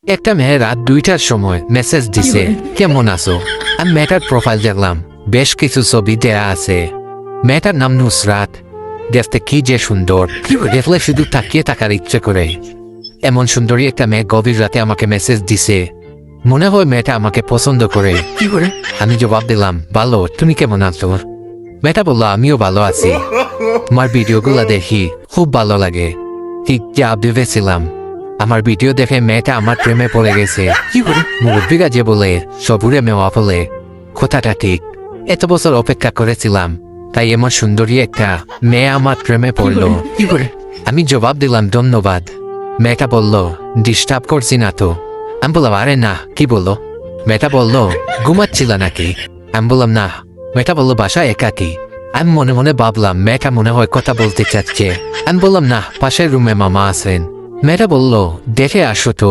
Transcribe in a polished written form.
একটা মেয়ে রাত 2টার সময় মেসেজ দিছে, কেমন আছো? আমি মেয়েটার প্রোফাইল দেখলাম, বেশ কিছু ছবি দেয়া আছে। মেয়েটার নাম নুসরাত, দেখতে কি যে সুন্দর, দেখলে শুধু তাকিয়ে থাকার ইচ্ছে করে। এমন সুন্দরী একটা মেয়ে গভীর রাতে আমাকে মেসেজ দিছে, মনে হয় মেয়েটা আমাকে পছন্দ করে। আমি জবাব দিলাম, ভালো, তুমি কেমন আছো? মেয়েটা বললো, আমিও ভালো আছি, তোমার ভিডিওগুলো দেখি, খুব ভালো লাগে। ঠিক যা ভেবেছিলাম, আমার ভিডিও দেখে মেয়েটা আমার প্রেমে পড়ে গেছে। মুরব্বীরা যে বলে সবুরে মেওয়া ফলে, কথাটা ঠিক। এত বছর অপেক্ষা করেছিলাম, তাই এমন সুন্দরী একটা মেয়ে আমার প্রেমে পড়লো। আমি জবাব দিলাম, ধন্যবাদ। মেয়েটা বলল, ডিস্টার্ব করছি না তো? আমি বললাম, আরে না, কি বললো? মেয়েটা বলল, ঘুমাচ্ছিল নাকি? আমি বললাম, না। মেয়েটা বললো, বাসায় একাকি। আমি মনে মনে ভাবলাম মেয়েটা মনে হয় কথা বলতে চাচ্ছে। আমি বললাম, না, পাশের রুমে মামা আছেন। মেয়েটা বলল, দেখে আসো তো।